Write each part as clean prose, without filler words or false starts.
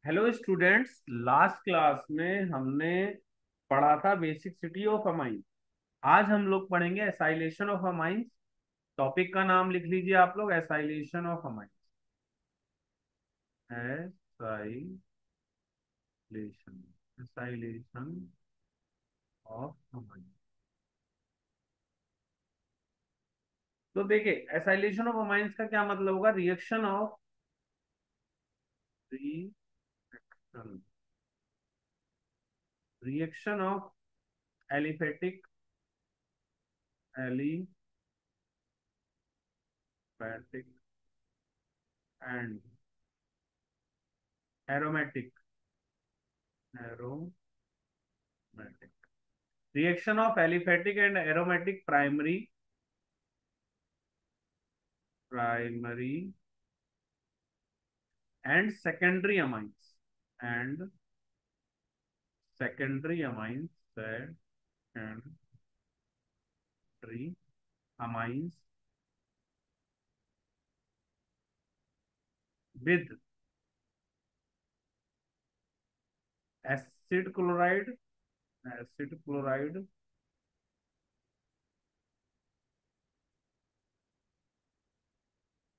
Hello students, last class में हमने पढ़ा था बेसिसिटी ऑफ अमाइन। आज हम लोग पढ़ेंगे एसाइलेशन ऑफ अमाइंस। टॉपिक का नाम लिख लीजिए आप लोग, acylation of amines. Acylation, acylation of amines. तो देखिए, एसाइलेशन ऑफ अमाइंस का क्या मतलब होगा? Reaction of reaction reaction of aliphatic aliphatic and aromatic aromatic reaction of aliphatic and aromatic primary and secondary amines and secondary amines secondary amines with acid chloride acid chloride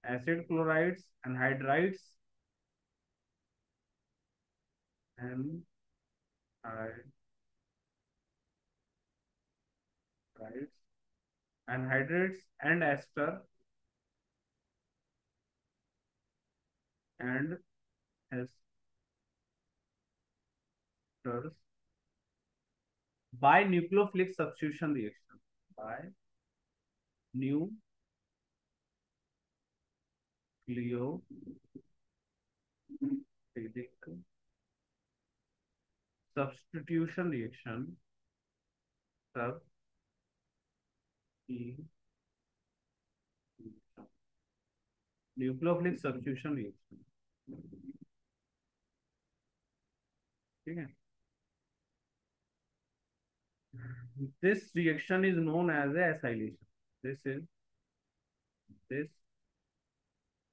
acid chlorides anhydrides anhydrides anhydrates and and esters by nucleophilic substitution reaction by nucleophilic substitution reaction substitution nucleophilic substitution reaction. ठीक है, this reaction is known as a acylation. This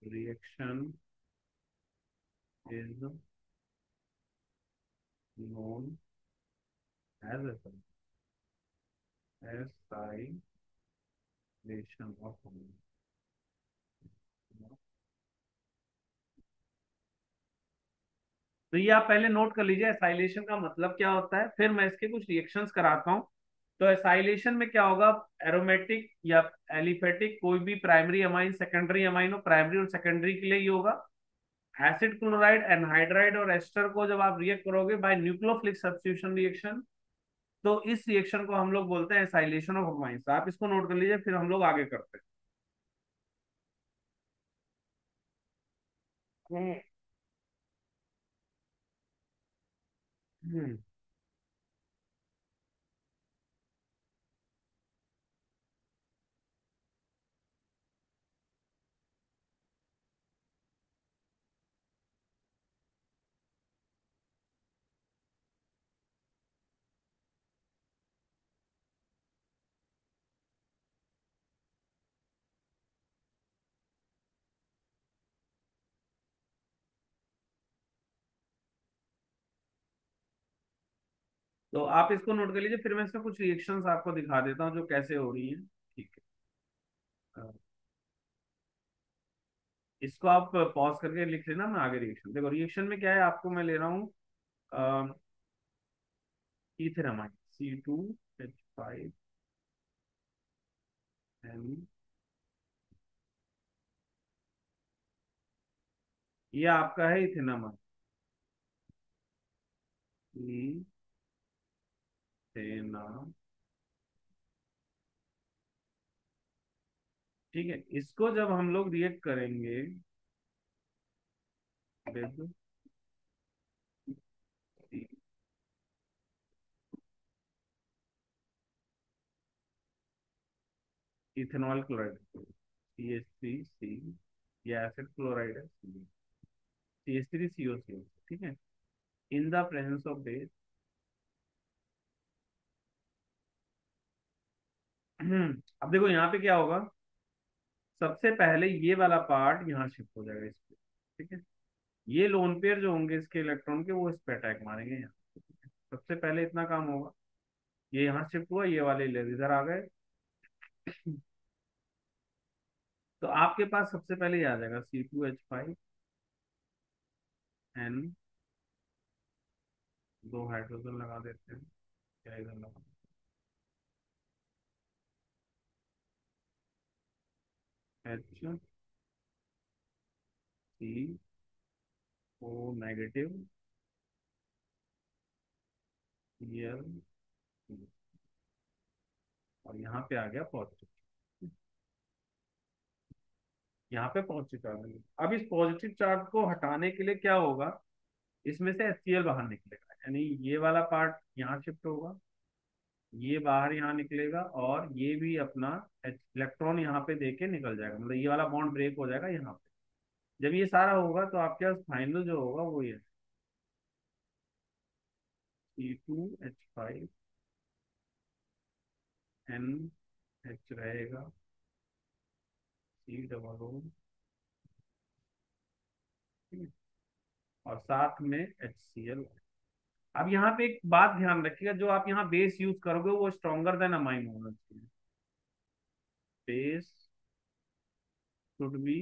reaction is known as acylation of. तो ये आप पहले note कर लीजिए, acylation का मतलब क्या होता है, फिर मैं इसके कुछ रिएक्शंस कराता हूँ। तो एसाइलेशन में क्या होगा? एरोमेटिक या एलिफेटिक कोई भी प्राइमरी अमाइन सेकेंडरी अमाइन हो, प्राइमरी और सेकेंडरी के लिए ही होगा। एसिड क्लोराइड एनहाइड्राइड और एस्टर को जब आप रिएक्ट करोगे बाय न्यूक्लियोफिलिक सब्स्टिट्यूशन रिएक्शन, तो इस रिएक्शन को हम लोग बोलते हैं एसाइलेशन ऑफ अमाइंस। आप इसको नोट कर लीजिए, फिर हम लोग आगे करते हैं। हम्म। तो आप इसको नोट कर लीजिए, फिर मैं इसमें कुछ रिएक्शंस आपको दिखा देता हूँ जो कैसे हो रही हैं। ठीक है, इसको आप पॉज करके लिख लेना, मैं आगे रिएक्शन देखो। रिएक्शन में क्या है, आपको मैं ले रहा हूँ इथेनामाइड C2H5N। ये आपका है इथेनामाइड, इथेना। ठीक है, इसको जब हम लोग रिएक्ट करेंगे विद इथेनॉल क्लोराइड, CH3C, ये एसिड क्लोराइड है, CH3COCl। ठीक है, in the presence of base. अब देखो यहाँ पे क्या होगा, सबसे पहले ये वाला पार्ट यहाँ शिफ्ट हो जाएगा इस पे। ठीक है, ये लोन पेयर जो होंगे इसके इलेक्ट्रॉन के, वो इस पे अटैक मारेंगे यहाँ। सबसे पहले इतना काम होगा। ये यहाँ शिफ्ट हुआ, ये वाले इधर आ गए। तो आपके पास सबसे पहले ये आ जाएगा C2H5N, दो हाइड्रोजन लगा देते हैं, क्या इधर लगा, HCO नेगेटिव, Cl, और यहाँ पे आ गया पॉजिटिव। यहाँ पे पॉजिटिव चार्ज है। अब इस पॉजिटिव चार्ज को हटाने के लिए क्या होगा, इसमें से HCl बाहर निकलेगा, यानी ये वाला पार्ट यहाँ शिफ्ट होगा, ये बाहर यहाँ निकलेगा, और ये भी अपना इलेक्ट्रॉन यहाँ पे देके निकल जाएगा, मतलब ये वाला बॉन्ड ब्रेक हो जाएगा यहाँ पे। जब ये सारा होगा तो आपके पास फाइनल जो होगा वो ये C2H5NH रहेगा, C डबल O, और साथ में HCl। अब यहाँ पे एक बात ध्यान रखिएगा, जो आप यहाँ बेस यूज करोगे वो स्ट्रॉन्गर देन अमाइन होना चाहिए। Base should be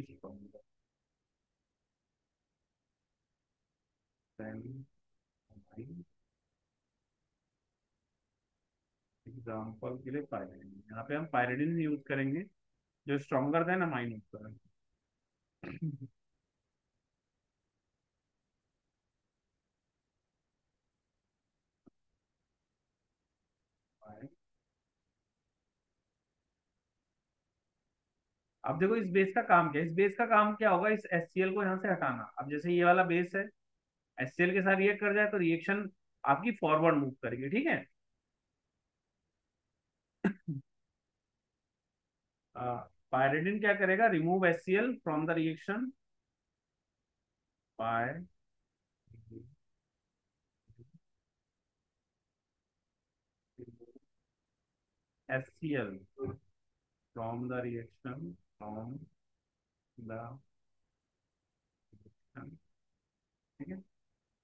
stronger than amine. Example के लिए पायरिडिन, यहाँ पे हम पायरिडिन यूज करेंगे जो स्ट्रॉन्गर देन अमाइन होता है। अब देखो इस बेस का काम क्या है, इस बेस का काम क्या होगा, इस HCl को यहाँ से हटाना। अब जैसे ये वाला बेस है, HCl के साथ रिएक्ट कर जाए तो रिएक्शन आपकी फॉरवर्ड मूव करेगी, ठीक है। पायरिडिन क्या करेगा, remove HCl from the reaction by HCl from the reaction, from the reaction, ठीक है।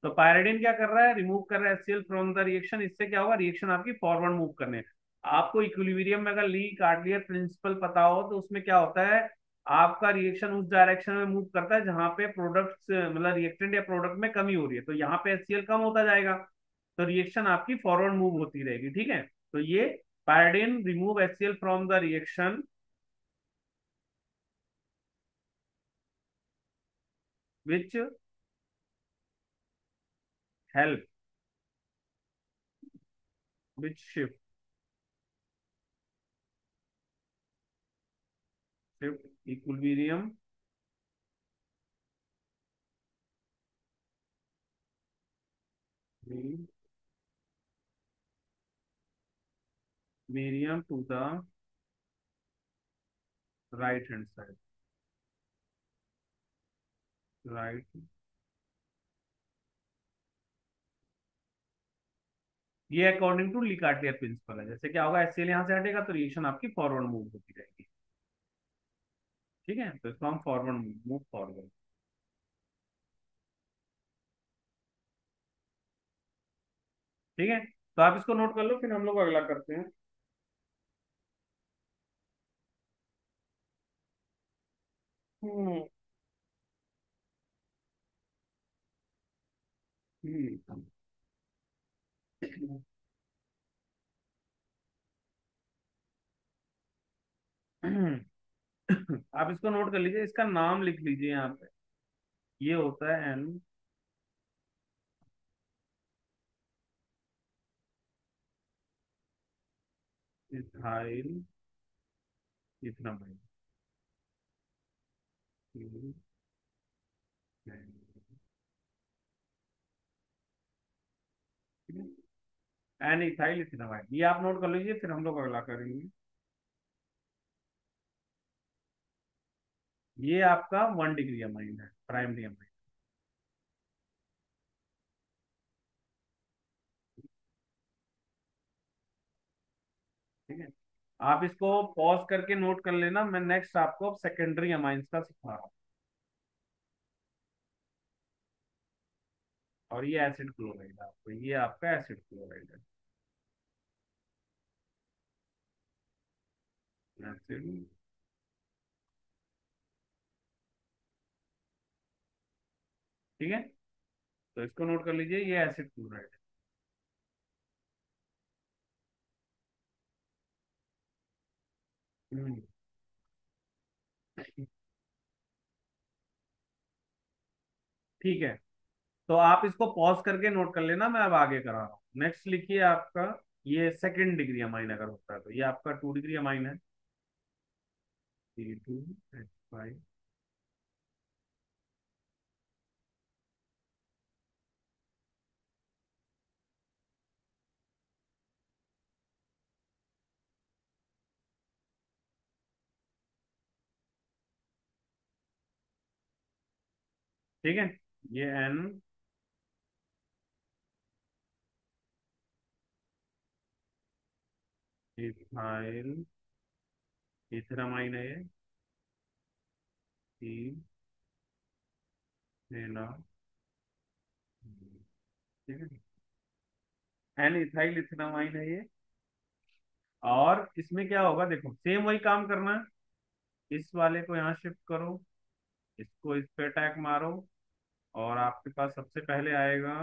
तो पायरिडिन क्या कर रहा है, रिमूव कर रहा है HCl फ्रॉम द रिएक्शन। इससे क्या होगा, रिएक्शन आपकी फॉरवर्ड मूव करने। आपको इक्विलिब्रियम में अगर ली कार्डियर प्रिंसिपल पता हो तो उसमें क्या होता है, आपका रिएक्शन उस डायरेक्शन में मूव करता है जहां पे प्रोडक्ट्स, मतलब रिएक्टेंट या प्रोडक्ट में कमी हो रही है, तो यहाँ पे HCl कम होता जाएगा, तो रिएक्शन आपकी फॉरवर्ड मूव होती रहेगी, ठीक है। तो ये pyridine remove HCl from the reaction which help, which shift, shift equilibrium medium to the right hand side, right. ये अकॉर्डिंग टू लिकार्टियर प्रिंसिपल है। जैसे क्या होगा, HCl यहाँ से हटेगा तो रिएक्शन आपकी फॉरवर्ड मूव होती रहेगी, ठीक है। तो इसको हम फॉरवर्ड मूव फॉरवर्ड, ठीक है। तो आप इसको नोट कर लो, फिर हम लोग अगला करते हैं। हम्म। आप इसको नोट कर लीजिए, इसका नाम लिख लीजिए यहाँ पे। ये होता है एन इथाइल इथनामाइड, एन इथाइल इथनामाइड, ये आप नोट कर लीजिए, फिर हम लोग अगला करेंगे। ये आपका 1 डिग्री अमाइन है, प्राइमरी अमाइन। आप इसको पॉज करके नोट कर लेना, मैं नेक्स्ट आपको अब सेकेंडरी अमाइंस का सिखा रहा हूँ। और ये एसिड क्लोराइड है, आपको ये आपका एसिड क्लोराइड है। एसिड, ठीक है, तो इसको नोट कर लीजिए, ये एसिड क्लोराइड है। ठीक है, तो आप इसको पॉज करके नोट कर लेना, मैं अब आगे करा रहा हूँ। नेक्स्ट लिखिए आपका, ये सेकंड डिग्री अमाइन अगर होता है तो ये आपका 2 डिग्री अमाइन है। C2H5। ठीक है, ये N इथाइल इथेनामाइन है, ये C लेना। ठीक है, N इथाइल इथेनामाइन है ये। और इसमें क्या होगा, देखो सेम वही काम करना है। इस वाले को यहाँ शिफ्ट करो, इसको इस पे अटैक मारो, और आपके पास सबसे पहले आएगा,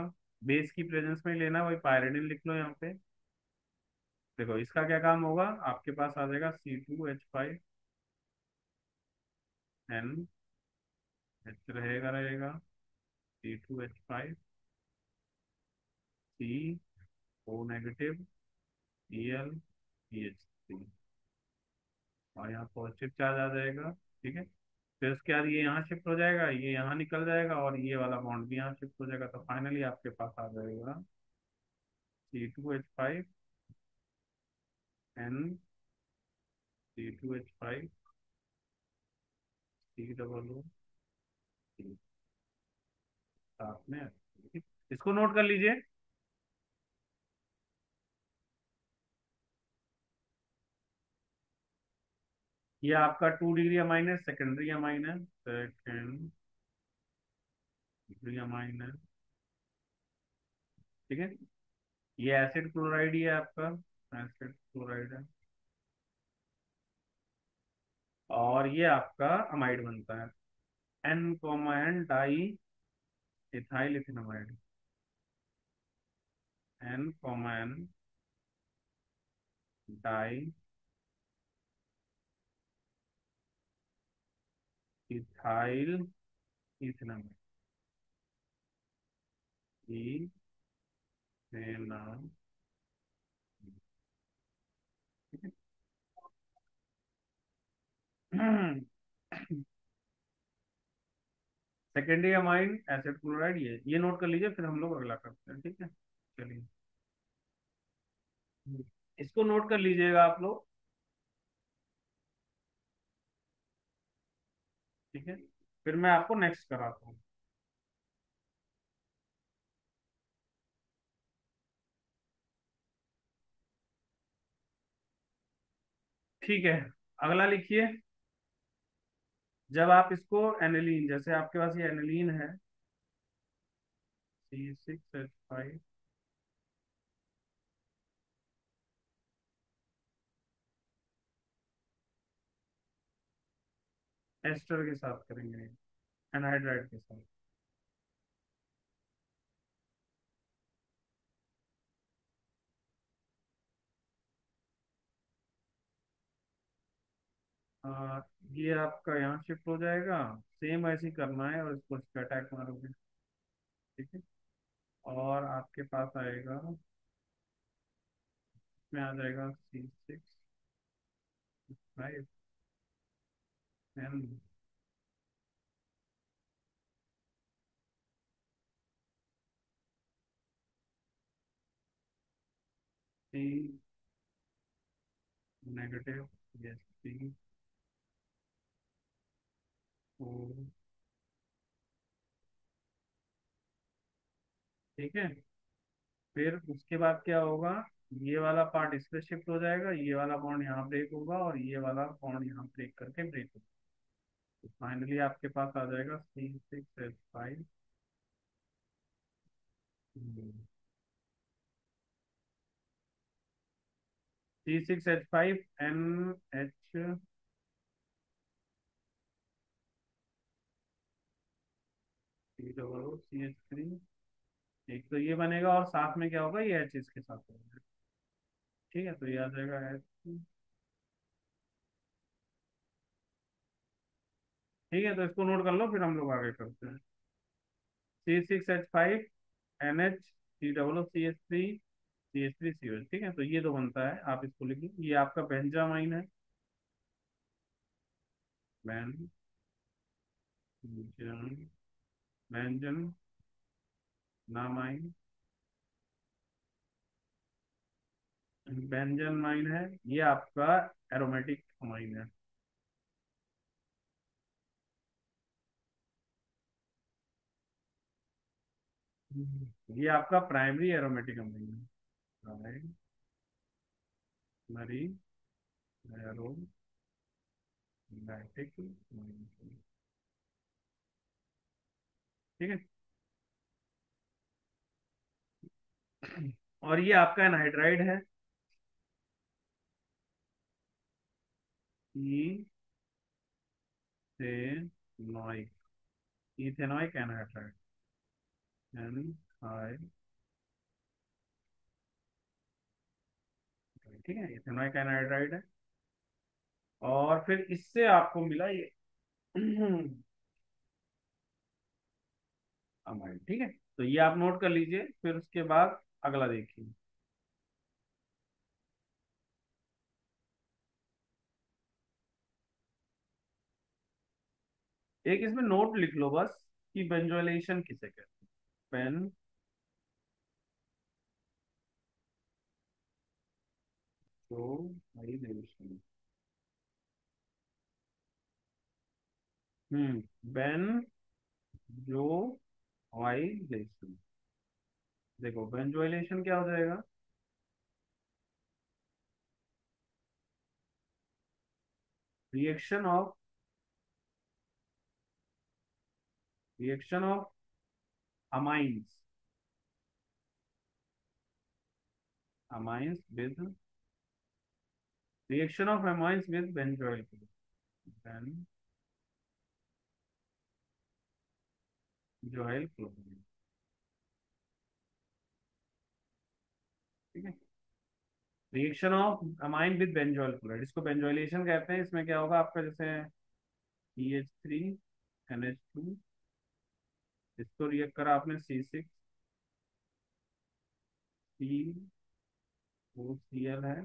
बेस की प्रेजेंस में ही लेना, वही पायरिडिन लिख लो यहाँ पे। देखो इसका क्या काम होगा, आपके पास आ जाएगा C2H5, N H रहेगा रहेगा, C2H5, O negative, Cl, CH3, और यहाँ पॉजिटिव चार्ज आ जाएगा। ठीक है, फिर उसके बाद ये यहाँ शिफ्ट हो जाएगा, ये यहाँ निकल जाएगा, और ये वाला बॉन्ड भी यहाँ शिफ्ट हो जाएगा, तो फाइनली आपके पास आ जाएगा C2H5, N, C2H5, C साथ में। ठीक, इसको नोट कर लीजिए। ये आपका 2 डिग्री अमाइन है, सेकेंडरी अमाइन है, सेकेंडरी अमाइन है। ठीक है, ये एसिड क्लोराइड ही है आपका, एसिड क्लोराइड है। और ये आपका अमाइड बनता है, N, di ethyl ethanamide, N, di ethyl ethanamide, ethanamide. ठीक है, सेकेंडरी अमाइन एसिड क्लोराइड, ये नोट कर लीजिए, फिर हम लोग अगला करते हैं। ठीक है, चलिए इसको नोट कर लीजिएगा आप लोग। ठीक है, फिर मैं आपको नेक्स्ट कराता हूँ। ठीक है, अगला लिखिए। जब आप इसको एनिलीन, जैसे आपके पास ये एनिलीन है, C6H5, एस्टर के साथ करेंगे, एनहाइड्राइड के साथ। ये आपका यहाँ शिफ्ट हो जाएगा, सेम ऐसे ही करना है, और इसको इस पे अटैक मारोगे। ठीक है, और आपके पास आएगा, इसमें आ जाएगा C6H5, N, C negative, SC4। ठीक है, फिर उसके बाद क्या होगा, ये वाला पार्ट इस पे शिफ्ट हो जाएगा, ये वाला बॉन्ड यहाँ ब्रेक होगा और ये वाला बॉन्ड यहाँ ब्रेक करके ब्रेक होगा। तो फाइनली आपके पास आ जाएगा C6H5। C6H5 NH, COOCH3। एक तो ये बनेगा और साथ में क्या होगा, ये H इसके साथ होगा। ठीक है, तो ये आ जाएगा H। ठीक है, तो इसको नोट कर लो, फिर हम लोग आगे करते हैं। C6H5 NH, COOCH3 ठीक है, तो ये तो बनता है, आप इसको लिखिए, ये आपका बेंजामाइन है। बेंजन, बेंजन नामाइन, बेंजन माइन है, ये आपका एरोमेटिक अमाइन है। ये आपका प्राइमरी एरोमेटिक अमाइन है। Primary aromatic amine. ठीक है, और ये आपका एनहाइड्राइड है। Ethanoic, ethanoic anhydride, anhydride. ठीक है, इथेनॉइक एनहाइड्राइड है। और फिर इससे आपको मिला ये अमाइड। ठीक है, तो ये आप नोट कर लीजिए, फिर उसके बाद अगला देखिए। एक इसमें नोट लिख लो बस, कि बेंजोइलेशन किसे कहते हैं। बेंजोइलेशन। बेन जो वाइलेशन। देखो बेंजोइलेशन क्या हो जाएगा, reaction of, reaction of amines, amines with, reaction of amines with benzoyl, benzoyl chlorine. ठीक है, reaction of amine with benzoyl chloride, इसको बेंजोइलेशन कहते हैं। इसमें क्या होगा आपका, जैसे CH3NH2, इसको रिएक्ट करा आपने C6COCl है।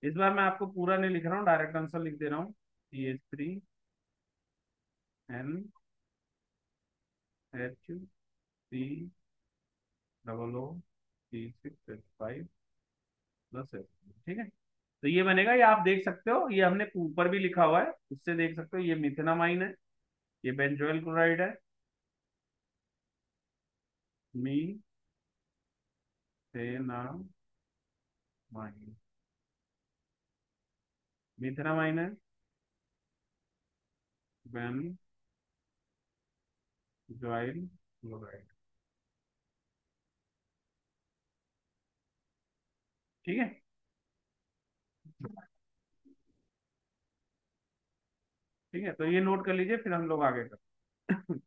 इस बार मैं आपको पूरा नहीं लिख रहा हूँ, डायरेक्ट आंसर लिख दे रहा हूँ। CH3NH3 ठीक है, तो ये बनेगा, ये आप देख सकते हो, ये हमने ऊपर भी लिखा हुआ है, उससे देख सकते हो, ये मिथेनामाइन है, ये बेंजोइल क्लोराइड है। मीथेनामाइन, मिथेनामाइन है, बेंजोइल क्लोराइड। ठीक है, ठीक है, तो ये नोट कर लीजिए, फिर हम लोग आगे करते हैं।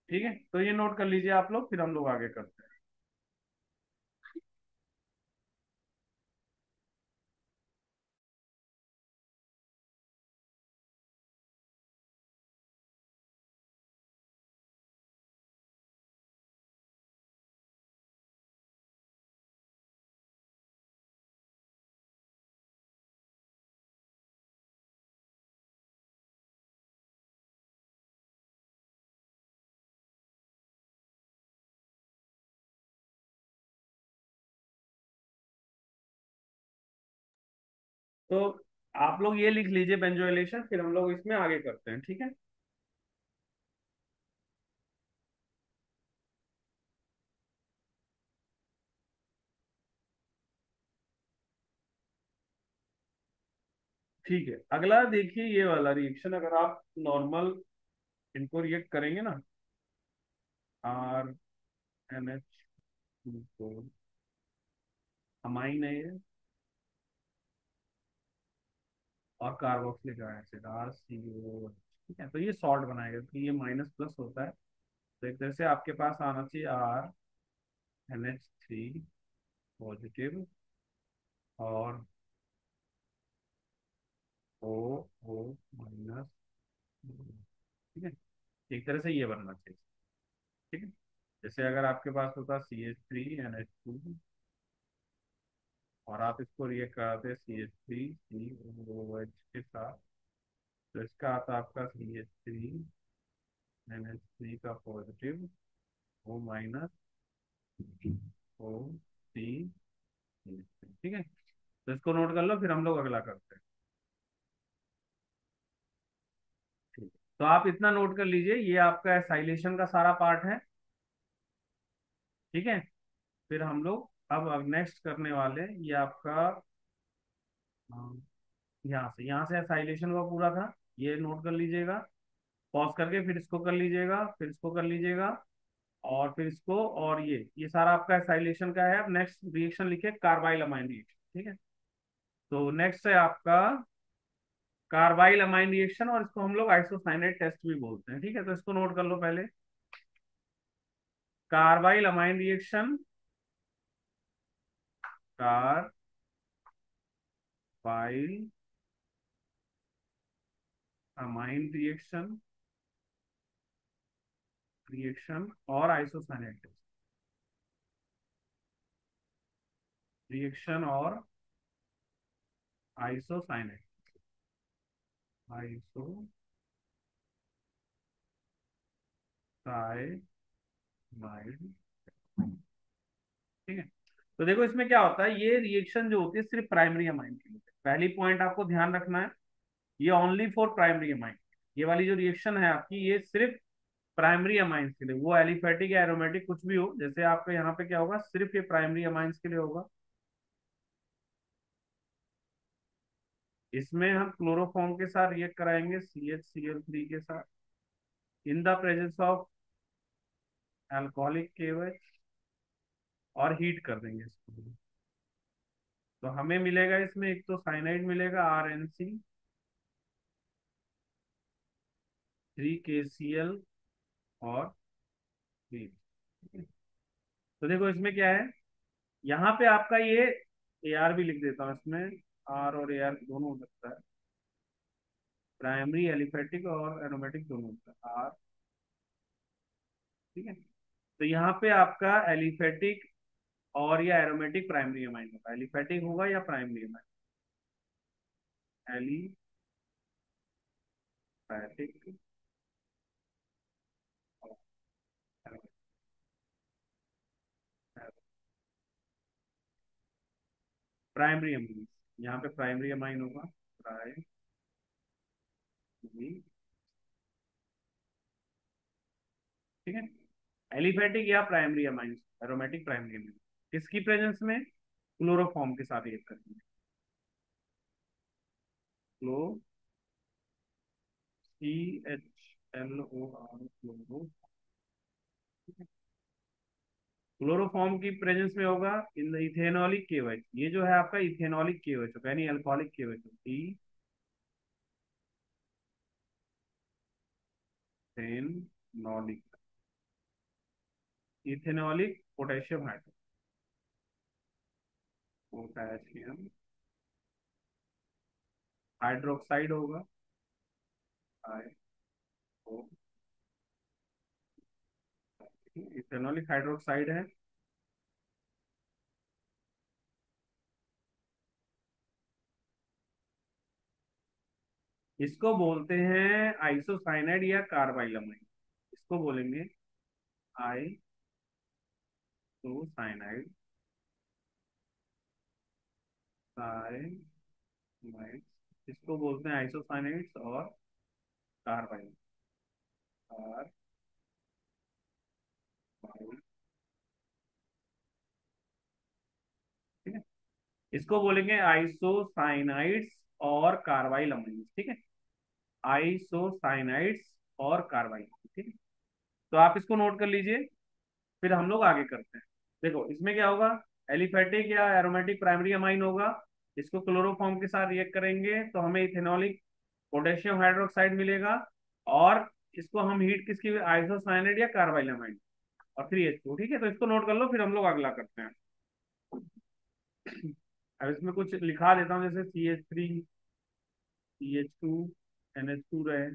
ठीक है, तो ये नोट कर लीजिए आप लोग, फिर हम लोग आगे करते हैं। तो आप लोग ये लिख लीजिए बेंजोइलेशन, फिर हम लोग इसमें आगे करते हैं, ठीक है। ठीक है, अगला देखिए ये वाला रिएक्शन, अगर आप नॉर्मल इनको रिएक्ट करेंगे ना, RNH तो अमाइन है ये, और कार्बोक्सिलिक एसिड RCO, ठीक है। तो ये सॉल्ट बनाएगा, तो ये माइनस प्लस होता है, तो एक तरह से आपके पास आना चाहिए RNH3 पॉजिटिव और O माइनस, ठीक है। एक तरह से ये बनना चाहिए, ठीक है। जैसे अगर आपके पास होता CH3NH2, और आप इसको रिएक्ट कराते CH3COOH के साथ, तो इसका आता आपका CH3NH3 का पॉजिटिव, O माइनस, O3, ठीक है। तो इसको नोट कर लो, फिर हम लोग अगला करते हैं, ठीक है। तो आप इतना नोट कर लीजिए, ये आपका एसाइलेशन का सारा पार्ट है, ठीक है। फिर हम लोग अब नेक्स्ट करने वाले हैं, ये आपका यहाँ से एसाइलेशन हुआ पूरा था, ये नोट कर लीजिएगा, पॉज करके फिर इसको कर लीजिएगा, फिर इसको कर लीजिएगा, और फिर इसको, और ये सारा आपका एसाइलेशन का है। अब नेक्स्ट रिएक्शन लिखिए, कार्बाइल अमाइन रिएक्शन, ठीक है। तो नेक्स्ट है आपका कार्बाइल अमाइन रिएक्शन, और इसको हम लोग आइसोसाइनेट टेस्ट भी बोलते हैं, ठीक है। तो इसको नोट कर लो पहले, carbyl amine reaction, carbyl amine reaction, reaction और आइसोसाइनेट टेस्ट, रिएक्शन और आइसोसाइनेट, आइसोसाइनाइड, ठीक है। तो देखो इसमें क्या होता है, ये रिएक्शन जो होती है सिर्फ प्राइमरी अमाइन के लिए, पहली पॉइंट आपको ध्यान रखना है, ये ओनली फॉर प्राइमरी अमाइन। ये वाली जो रिएक्शन है आपकी, ये सिर्फ प्राइमरी अमाइंस के लिए, वो एलिफेटिक या एरोमेटिक कुछ भी हो, जैसे आपके यहाँ पे क्या होगा, सिर्फ ये प्राइमरी अमाइंस के लिए होगा। इसमें हम क्लोरोफॉर्म के साथ रिएक्ट कराएंगे CHCl3 के साथ, in the presence of alcoholic KOH, और हीट कर देंगे इसको। तो हमें मिलेगा इसमें, एक तो साइनाइड मिलेगा RNC3KCl और 3। तो देखो इसमें क्या है, यहाँ पे आपका ये AR भी लिख देता हूँ इसमें, R और AR दोनों हो सकता है, प्राइमरी एलिफेटिक और एरोमेटिक दोनों होता है R, ठीक है। तो यहाँ पे आपका एलिफेटिक और या एरोमेटिक प्राइमरी अमाइन होगा, एलिफेटिक होगा या प्राइमरी अमाइन, एलिफेटिक और प्राइमरी अमाइन, यहाँ पे प्राइमरी अमाइन होगा, प्राइमरी, ठीक है। एलिफेटिक या primary amine, aromatic primary amine, किसकी प्रेजेंस में, क्लोरोफॉर्म के साथ रिएक्ट करेंगे, क्लो CHLOR क्लोरो, क्लोरोफॉर्म की प्रेजेंस में होगा इन द इथेनॉलिक केओएच, ये जो है आपका इथेनॉलिक केओएच होगा, यानी alcoholic KOH, ethanolic, ethanolic potassium potassium hydroxide होगा, इथेनॉलिक हाइड्रोक्साइड है। इसको बोलते हैं आइसोसाइनाइड या कार्बाइलमाइन, इसको बोलेंगे आइसोसाइनाइड, इसको बोलते हैं आइसोसाइनाइड्स और कार्बाइन। कार्बाइन, ठीक है। इसको बोलेंगे आइसोसाइनाइड्स और कार्बाइल अमीन्स, ठीक है। आइसोसाइनाइड्स और कार्बाइल, ठीक है। तो आप इसको नोट कर लीजिए, फिर हम लोग आगे करते हैं। देखो इसमें क्या होगा, एलिफेटिक या एरोमेटिक प्राइमरी अमाइन होगा। इसको क्लोरोफॉर्म के साथ रिएक्ट करेंगे तो हमें इथेनॉलिक पोटेशियम हाइड्रोक्साइड मिलेगा। और इसको हम हीट किसकी, आइसोसाइनाइड या कार्बाइल अमाइन, और 3H2, ठीक है। तो इसको नोट कर लो, फिर हम लोग अगला करते हैं। अब इसमें कुछ लिखा देता हूँ, जैसे CH3, CH2, NH2 रहे,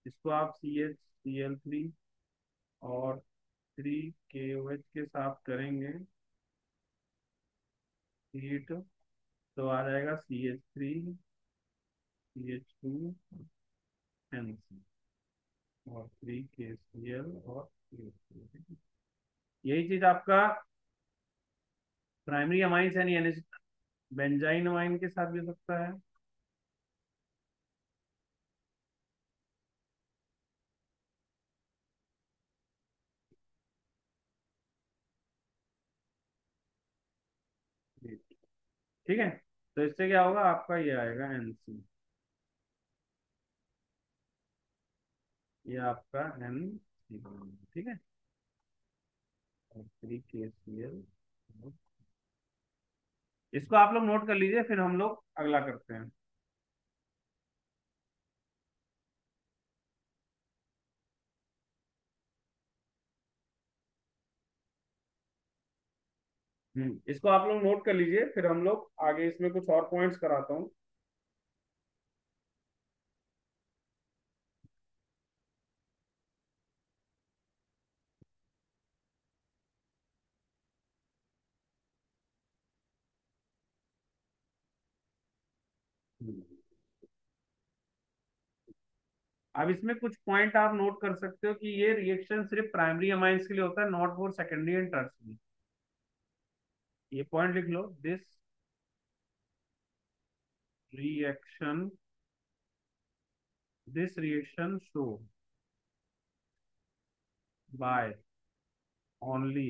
इसको आप CH, Cl3 और 3KOH के साथ करेंगे हीट, तो आ जाएगा CH3, CH2, NC और 3KCl और CH2। यही चीज आपका प्राइमरी अमाइंस यानी NH बेंजाइन अमाइन के साथ भी हो सकता है। ठीक है, तो इससे क्या होगा, आपका ये आएगा NC, ये आपका NC, ठीक है। और 3KCl, इसको आप लोग नोट कर लीजिए, फिर हम लोग अगला करते हैं। इसको आप लोग नोट कर लीजिए, फिर हम लोग आगे इसमें कुछ और पॉइंट्स कराता हूँ। हम्म, अब इसमें कुछ पॉइंट आप नोट कर सकते हो कि ये रिएक्शन सिर्फ प्राइमरी अमाइंस के लिए होता है, not for secondary and tertiary. ये पॉइंट लिख लो, this reaction, this reaction show by only